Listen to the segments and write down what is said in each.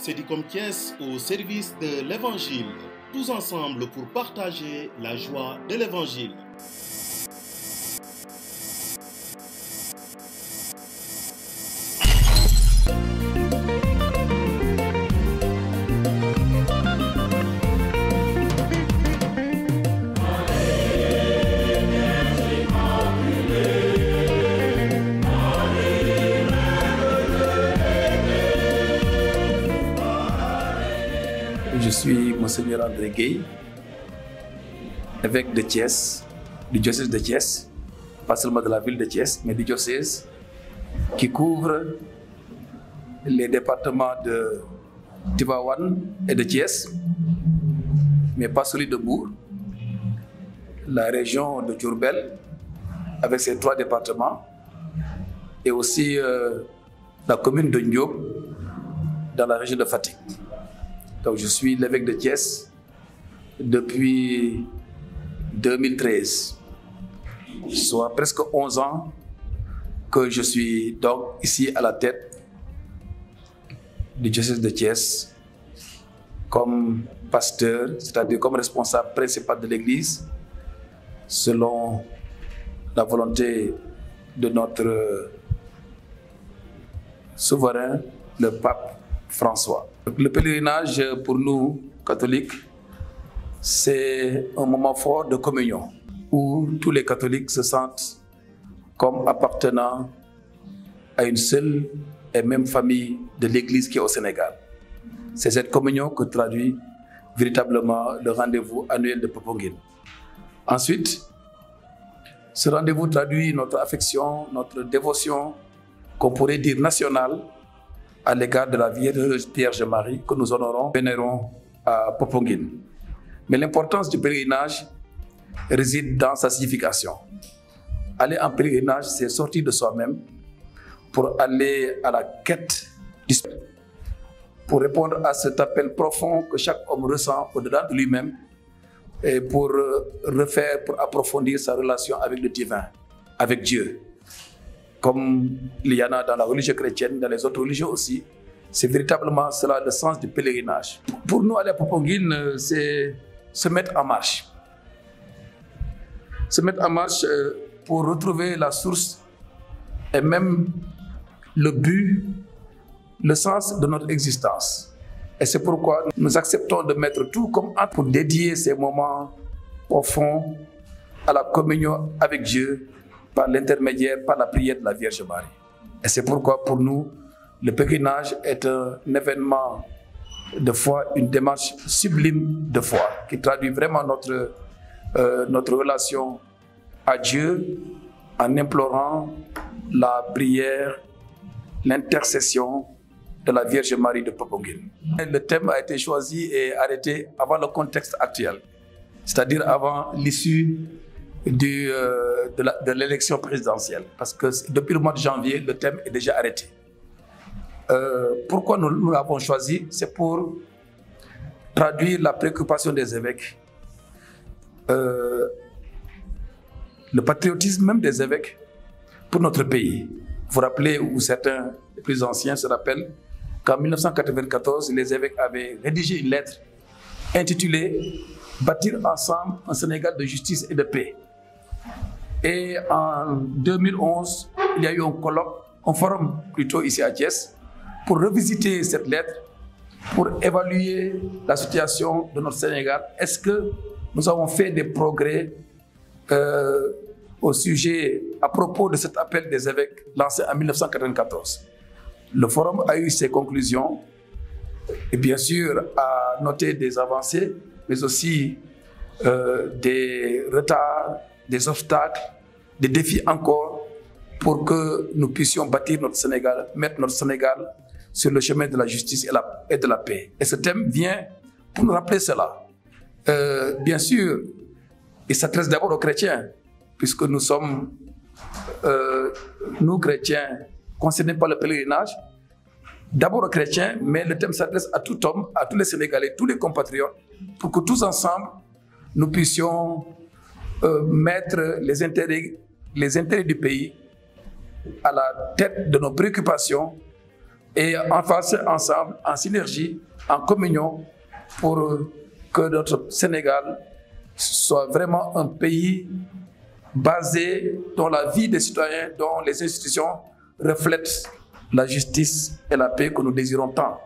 Cedicom Thiès au service de l'Évangile, tous ensemble pour partager la joie de l'Évangile. Je suis Monseigneur André Gueye, évêque de Thiès, du diocèse de Thiès, pas seulement de la ville de Thiès, mais du diocèse qui couvre les départements de Tivaouane et de Thiès, mais pas celui de Mbour, la région de Diourbel, avec ses 3 départements, et aussi la commune de Ndiop, dans la région de Fatick. Donc je suis l'évêque de Thiès depuis 2013, soit presque 11 ans que je suis donc ici à la tête du diocèse de Thiès comme pasteur, c'est-à-dire comme responsable principal de l'Église, selon la volonté de notre souverain, le pape François. Le pèlerinage pour nous, catholiques, c'est un moment fort de communion où tous les catholiques se sentent comme appartenant à une seule et même famille de l'Église qui est au Sénégal. C'est cette communion que traduit véritablement le rendez-vous annuel de Popenguine. Ensuite, ce rendez-vous traduit notre affection, notre dévotion, qu'on pourrait dire nationale, à l'égard de la Vierge Marie que nous honorons, vénérons à Popenguine. Mais l'importance du pèlerinage réside dans sa signification. Aller en pèlerinage, c'est sortir de soi-même pour aller à la quête du Seigneur, pour répondre à cet appel profond que chaque homme ressent au-dedans de lui-même et pour refaire, pour approfondir sa relation avec le divin, avec Dieu. Comme il y en a dans la religion chrétienne, dans les autres religions aussi, c'est véritablement cela le sens du pèlerinage. Pour nous, aller à Popenguine, c'est se mettre en marche. Se mettre en marche pour retrouver la source et même le but, le sens de notre existence. Et c'est pourquoi nous acceptons de mettre tout comme acte pour dédier ces moments profonds à la communion avec Dieu, par l'intermédiaire, par la prière de la Vierge Marie. Et c'est pourquoi pour nous, le pèlerinage est un événement de foi, une démarche sublime de foi, qui traduit vraiment notre relation à Dieu en implorant la prière, l'intercession de la Vierge Marie de Popenguine. Le thème a été choisi et arrêté avant le contexte actuel, c'est-à-dire avant l'issue de l'élection présidentielle, parce que depuis le mois de janvier, le thème est déjà arrêté. Pourquoi nous l'avons choisi? C'est pour traduire la préoccupation des évêques, le patriotisme même des évêques pour notre pays. Vous vous rappelez, ou certains des plus anciens se rappellent, qu'en 1994, les évêques avaient rédigé une lettre intitulée « Bâtir ensemble un Sénégal de justice et de paix ». Et en 2011, il y a eu un colloque, un forum plutôt ici à Thiès, pour revisiter cette lettre, pour évaluer la situation de notre Sénégal. Est-ce que nous avons fait des progrès au sujet, à propos de cet appel des évêques lancé en 1994? Le forum a eu ses conclusions et bien sûr a noté des avancées, mais aussi des retards, des obstacles, des défis encore pour que nous puissions bâtir notre Sénégal, mettre notre Sénégal sur le chemin de la justice et de la paix. Et ce thème vient pour nous rappeler cela. Bien sûr, il s'adresse d'abord aux chrétiens, puisque nous sommes, nous chrétiens, concernés par le pèlerinage, d'abord aux chrétiens, mais le thème s'adresse à tout homme, à tous les Sénégalais, tous les compatriotes, pour que tous ensemble, nous puissions mettre les intérêts du pays à la tête de nos préoccupations et avancer ensemble, en synergie, en communion, pour que notre Sénégal soit vraiment un pays basé dans la vie des citoyens, dont les institutions reflètent la justice et la paix que nous désirons tant.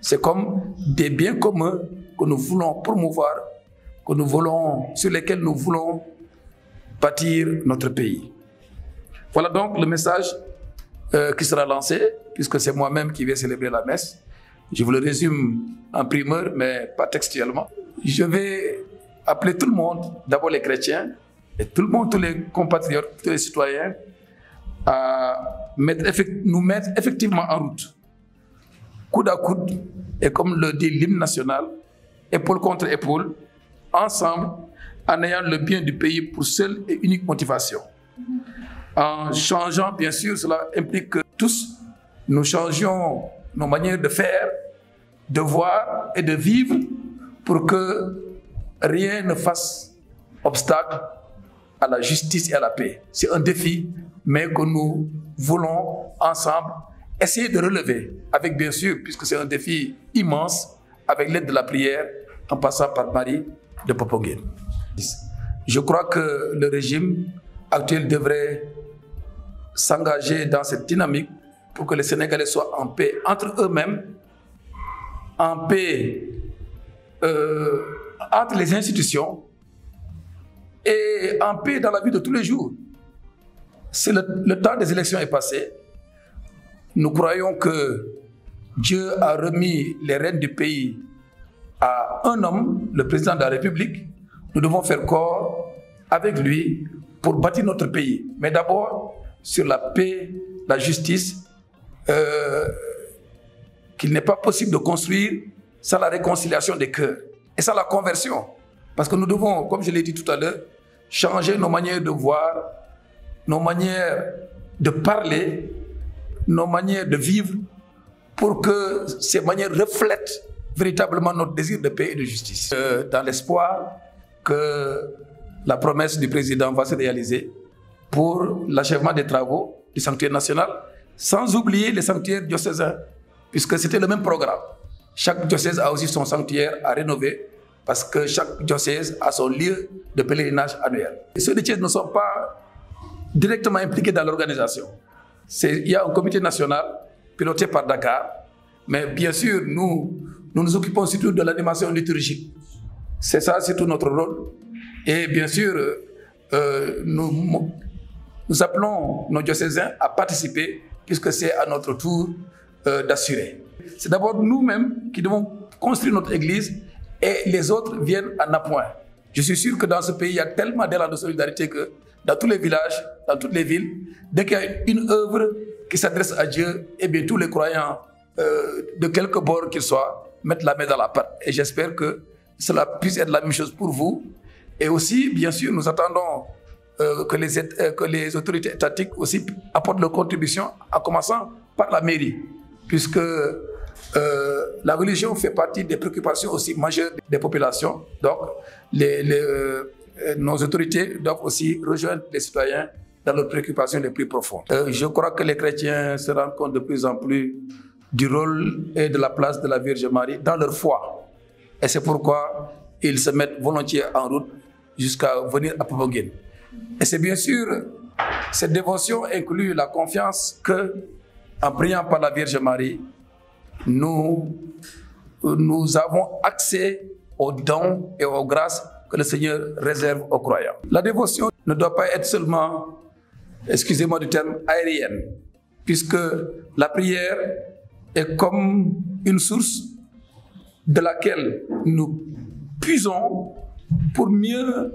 C'est comme des biens communs que nous voulons promouvoir, sur lesquels nous voulons bâtir notre pays. Voilà donc le message qui sera lancé, puisque c'est moi-même qui vais célébrer la messe. Je vous le résume en primeur, mais pas textuellement. Je vais appeler tout le monde, d'abord les chrétiens, et tout le monde, tous les compatriotes, tous les citoyens, à nous mettre effectivement en route, coude à coude, et comme le dit l'hymne national, épaule contre épaule, ensemble, en ayant le bien du pays pour seule et unique motivation. En changeant, bien sûr, cela implique que tous, nous changions nos manières de faire, de voir et de vivre pour que rien ne fasse obstacle à la justice et à la paix. C'est un défi, mais que nous voulons ensemble essayer de relever, avec bien sûr, puisque c'est un défi immense, avec l'aide de la prière, en passant par Marie de Popenguine. Je crois que le régime actuel devrait s'engager dans cette dynamique pour que les Sénégalais soient en paix entre eux-mêmes, en paix entre les institutions et en paix dans la vie de tous les jours. Si le temps des élections est passé, nous croyons que Dieu a remis les rênes du pays à un homme, le président de la République. Nous devons faire corps avec lui pour bâtir notre pays. Mais d'abord, sur la paix, la justice, qu'il n'est pas possible de construire sans la réconciliation des cœurs et sans la conversion. Parce que nous devons, comme je l'ai dit tout à l'heure, changer nos manières de voir, nos manières de parler, nos manières de vivre, pour que ces manières reflètent véritablement notre désir de paix et de justice. Dans l'espoir que la promesse du président va se réaliser pour l'achèvement des travaux du sanctuaire national, sans oublier les sanctuaires diocésains, puisque c'était le même programme. Chaque diocèse a aussi son sanctuaire à rénover, parce que chaque diocèse a son lieu de pèlerinage annuel. Ceux de Thiès ne sont pas directement impliqués dans l'organisation. Il y a un comité national piloté par Dakar, mais bien sûr, nous nous occupons surtout de l'animation liturgique. C'est ça, c'est tout notre rôle. Et bien sûr, nous appelons nos diocésains à participer, puisque c'est à notre tour d'assurer. C'est d'abord nous-mêmes qui devons construire notre église et les autres viennent en appoint. Je suis sûr que dans ce pays, il y a tellement d'élan de solidarité que dans tous les villages, dans toutes les villes, dès qu'il y a une œuvre qui s'adresse à Dieu, eh bien tous les croyants, de quelque bord qu'ils soient, mettent la main dans la pâte. Et j'espère que cela puisse être la même chose pour vous. Et aussi, bien sûr, nous attendons que les autorités étatiques aussi apportent leur contribution, en commençant par la mairie, puisque la religion fait partie des préoccupations aussi majeures des populations. Donc, nos autorités doivent aussi rejoindre les citoyens dans leurs préoccupations les plus profondes. Je crois que les chrétiens se rendent compte de plus en plus du rôle et de la place de la Vierge Marie dans leur foi. Et c'est pourquoi ils se mettent volontiers en route jusqu'à venir à Popenguine. Et c'est bien sûr, cette dévotion inclut la confiance que, en priant par la Vierge Marie, nous avons accès aux dons et aux grâces que le Seigneur réserve aux croyants. La dévotion ne doit pas être seulement, excusez-moi du terme, aérienne, puisque la prière est comme une source de laquelle nous puisons pour mieux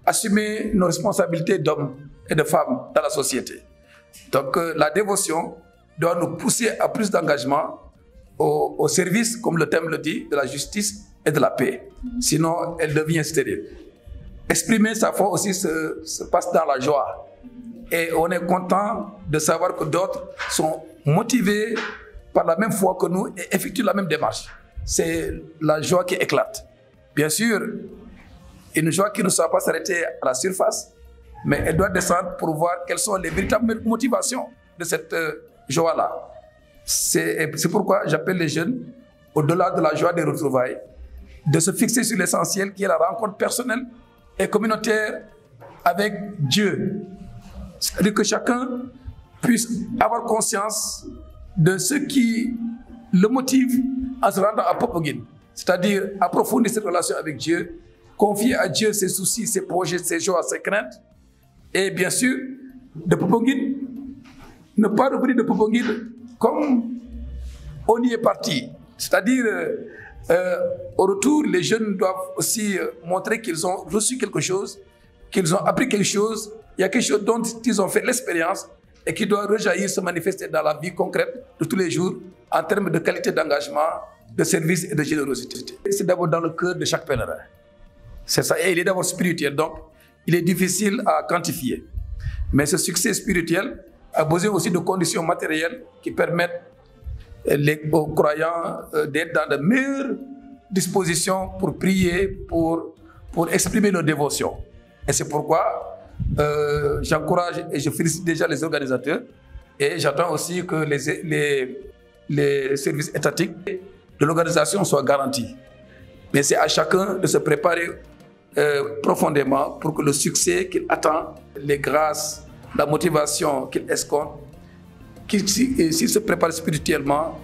assumer nos responsabilités d'hommes et de femmes dans la société. Donc la dévotion doit nous pousser à plus d'engagement au service, comme le thème le dit, de la justice et de la paix. Sinon, elle devient stérile. Exprimer sa foi aussi se passe dans la joie. Et on est content de savoir que d'autres sont motivés par la même foi que nous et effectuent la même démarche. C'est la joie qui éclate. Bien sûr, une joie qui ne doit pas s'arrêter à la surface, mais elle doit descendre pour voir quelles sont les véritables motivations de cette joie-là. C'est pourquoi j'appelle les jeunes, au-delà de la joie des retrouvailles, de se fixer sur l'essentiel qui est la rencontre personnelle et communautaire avec Dieu. C'est-à-dire que chacun puisse avoir conscience de ce qui le motive à se rendre à Popenguine. C'est-à-dire approfondir cette relation avec Dieu, confier à Dieu ses soucis, ses projets, ses joies, ses craintes. Et bien sûr, de Popenguine, ne pas revenir de Popenguine comme on y est parti. C'est-à-dire, au retour, les jeunes doivent aussi montrer qu'ils ont reçu quelque chose, qu'ils ont appris quelque chose. Il y a quelque chose dont ils ont fait l'expérience et qui doit rejaillir, se manifester dans la vie concrète de tous les jours en termes de qualité d'engagement, de service et de générosité. C'est d'abord dans le cœur de chaque pèlerin. C'est ça. Et il est d'abord spirituel, donc il est difficile à quantifier. Mais ce succès spirituel a besoin aussi de conditions matérielles qui permettent aux croyants d'être dans de meilleures dispositions pour prier, pour exprimer leur dévotion. Et c'est pourquoi j'encourage et je félicite déjà les organisateurs et j'attends aussi que les services étatiques de l'organisation soient garantis. Mais c'est à chacun de se préparer profondément pour que le succès qu'il attend, les grâces, la motivation qu'il escompte, s'il se prépare spirituellement,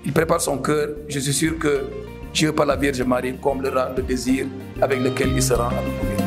il prépare son cœur, je suis sûr que Dieu par la Vierge Marie comblera le désir avec lequel il se rend à nous.